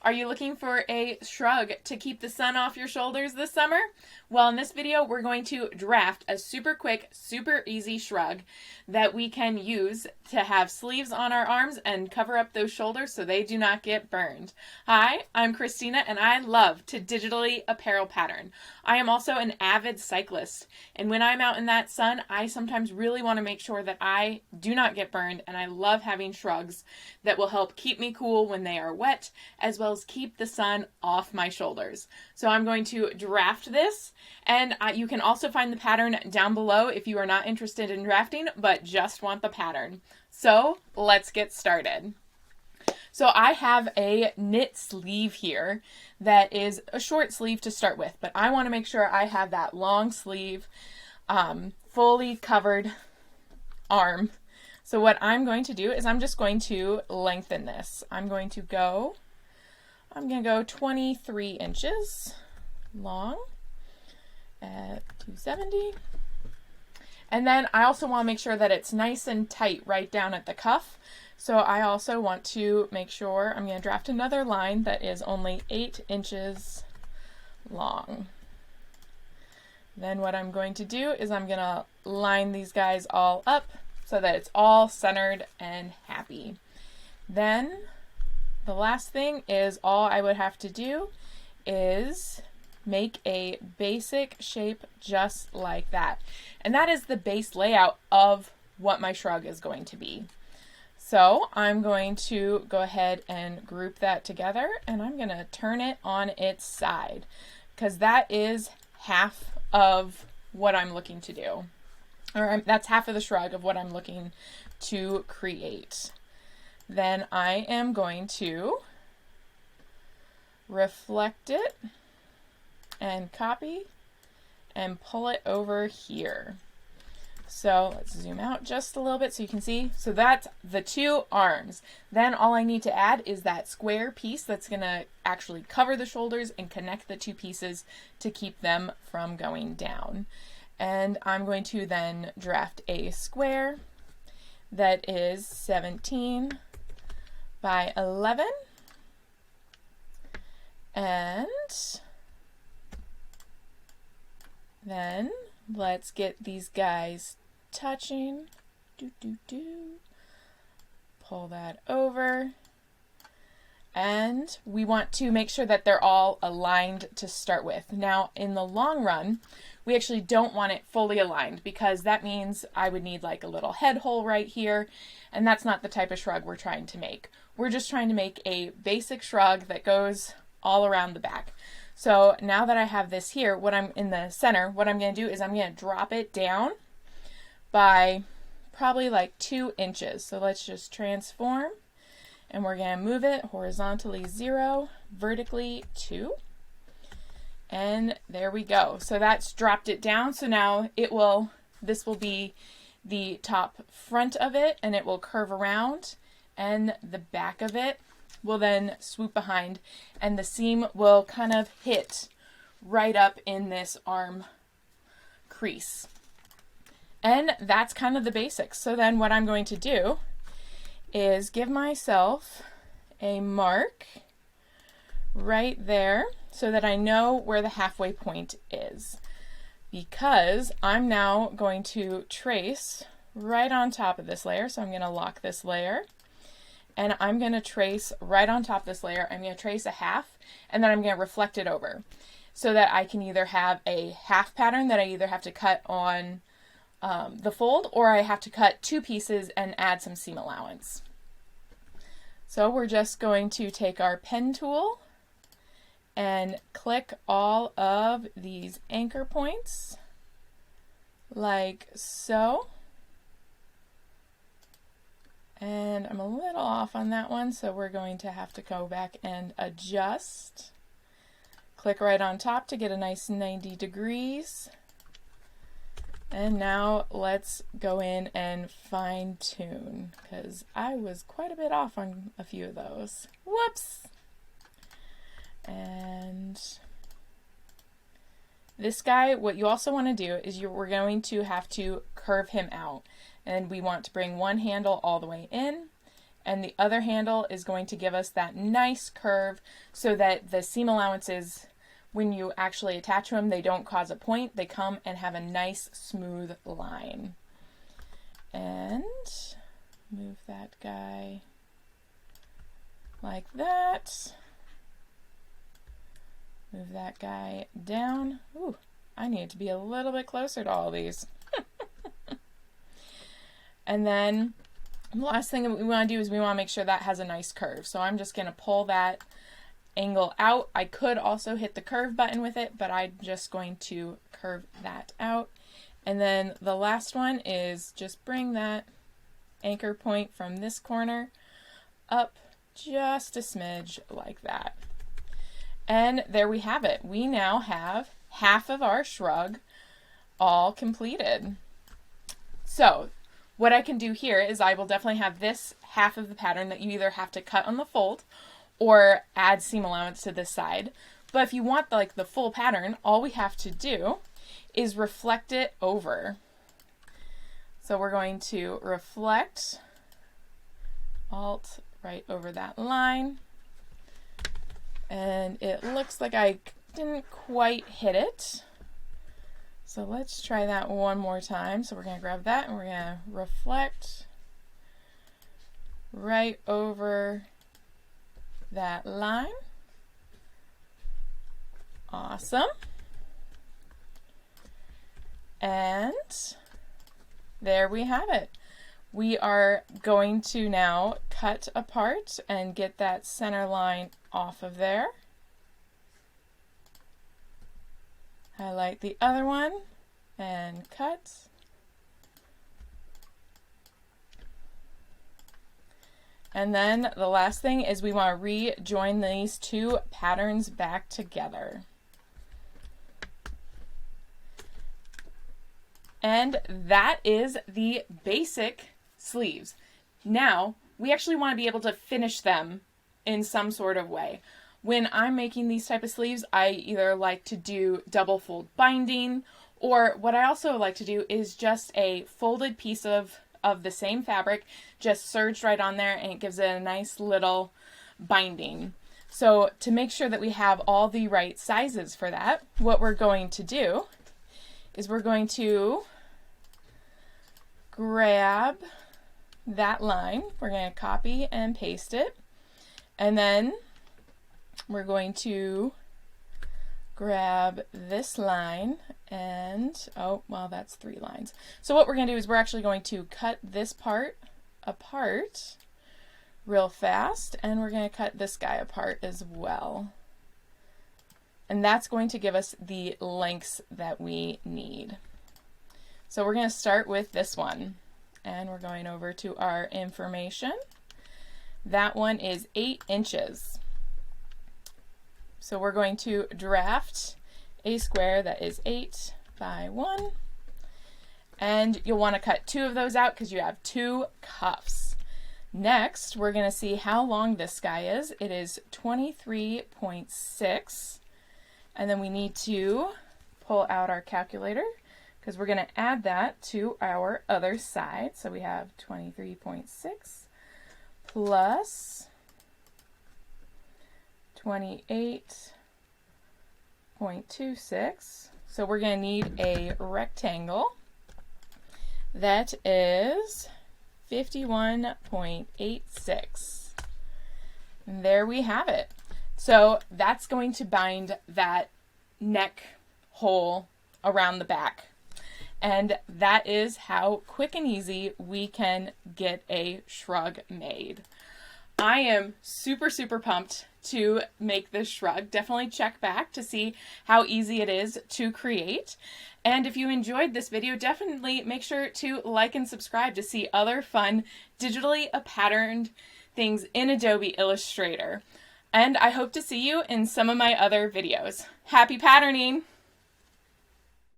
Are you looking for a shrug to keep the sun off your shoulders this summer? Well, in this video, we're going to draft a super quick, super easy shrug that we can use to have sleeves on our arms and cover up those shoulders so they do not get burned. Hi, I'm Christina and I love to digitally apparel pattern. I am also an avid cyclist, and when I'm out in that sun, I sometimes really want to make sure that I do not get burned, and I love having shrugs that will help keep me cool when they are wet, as well as keep the sun off my shoulders. So I'm going to draft this, and you can also find the pattern down below if you are not interested in drafting but just want the pattern. So let's get started. So I have a knit sleeve here that is a short sleeve to start with, but I want to make sure I have that long sleeve, fully covered arm. So what I'm going to do is I'm just going to lengthen this. I'm going to go 23 inches long at 270. And then I also want to make sure that it's nice and tight right down at the cuff. So I also want to make sure I'm going to draft another line that is only 8 inches long. Then what I'm going to do is I'm going to line these guys all up so that it's all centered and happy. Then the last thing is all I would have to do is make a basic shape just like that. And that is the base layout of what my shrug is going to be. So I'm going to go ahead and group that together, and I'm going to turn it on its side because that is half of what I'm looking to do. Or that's half of the shrug of what I'm looking to create. Then I am going to reflect it and copy and pull it over here. So let's zoom out just a little bit so you can see. So that's the two arms. Then all I need to add is that square piece that's going to actually cover the shoulders and connect the two pieces to keep them from going down. And I'm going to then draft a square that is 17 by 11. And then let's get these guys touching. Pull that over. And we want to make sure that they're all aligned to start with. Now, in the long run, we actually don't want it fully aligned because that means I would need like a little head hole right here. And that's not the type of shrug we're trying to make. We're just trying to make a basic shrug that goes all around the back. So now that I have this here, what I'm in the center, what I'm going to do is I'm going to drop it down by probably like 2 inches. So let's just transform, and we're going to move it horizontally 0, vertically 2. And there we go. So that's dropped it down. So now this will be the top front of it, and it will curve around, and the back of it will then swoop behind, and the seam will kind of hit right up in this arm crease. And that's kind of the basics. So then what I'm going to do is give myself a mark right there so that I know where the halfway point is, because I'm now going to trace right on top of this layer. So I'm going to lock this layer, and I'm going to trace right on top of this layer. I'm going to trace a half, and then I'm going to reflect it over so that I can either have a half pattern that I either have to cut on the fold, or I have to cut 2 pieces and add some seam allowance. So we're just going to take our pen tool and click all of these anchor points like so. And I'm a little off on that one, so we're going to have to go back and adjust. Click right on top to get a nice 90 degrees. And now let's go in and fine tune, because I was quite a bit off on a few of those. Whoops! And this guy, what you also want to do is we're going to have to curve him out. And we want to bring one handle all the way in and the other handle is going to give us that nice curve so that the seam allowances, when you actually attach them, they don't cause a point. They come and have a nice smooth line. And move that guy like that. Move that guy down. Ooh, I need to be a little bit closer to all these. And then the last thing that we want to do is we want to make sure that has a nice curve. So I'm just going to pull that angle out. I could also hit the curve button with it, but I'm just going to curve that out. And then the last one is just bring that anchor point from this corner up just a smidge like that. And there we have it. We now have half of our shrug all completed. So what I can do here is I will definitely have this half of the pattern that you either have to cut on the fold or add seam allowance to this side. But if you want like the full pattern, all we have to do is reflect it over. So we're going to reflect, Alt right over that line. And it looks like I didn't quite hit it. So let's try that one more time. So we're going to grab that and we're going to reflect right over that line. Awesome. And there we have it. We are going to now cut apart and get that center line off of there. Highlight the other one and cut. And then the last thing is we want to rejoin these two patterns back together. And that is the basic sleeves. Now, we actually want to be able to finish them in some sort of way. When I'm making these type of sleeves, I either like to do double fold binding, or what I also like to do is just a folded piece of the same fabric, just serged right on there, and it gives it a nice little binding. So to make sure that we have all the right sizes for that, what we're going to do is we're going to grab that line, we're going to copy and paste it, and then we're going to grab this line and, oh, well, that's 3 lines. So what we're going to do is we're actually going to cut this part apart real fast, and we're going to cut this guy apart as well. And that's going to give us the lengths that we need. So we're going to start with this one, and we're going over to our information. That one is 8 inches. So we're going to draft a square that is 8 by 1, and you'll want to cut 2 of those out because you have 2 cuffs. Next, we're going to see how long this guy is. It is 23.6, and then we need to pull out our calculator because we're going to add that to our other side. So we have 23.6 plus 28.26. So we're going to need a rectangle that is 51.86. And there we have it. So that's going to bind that neck hole around the back. And that is how quick and easy we can get a shrug made. I am super, super pumped to make this shrug. Definitely check back to see how easy it is to create. And if you enjoyed this video, definitely make sure to like and subscribe to see other fun digitally patterned things in Adobe Illustrator. And I hope to see you in some of my other videos. Happy patterning!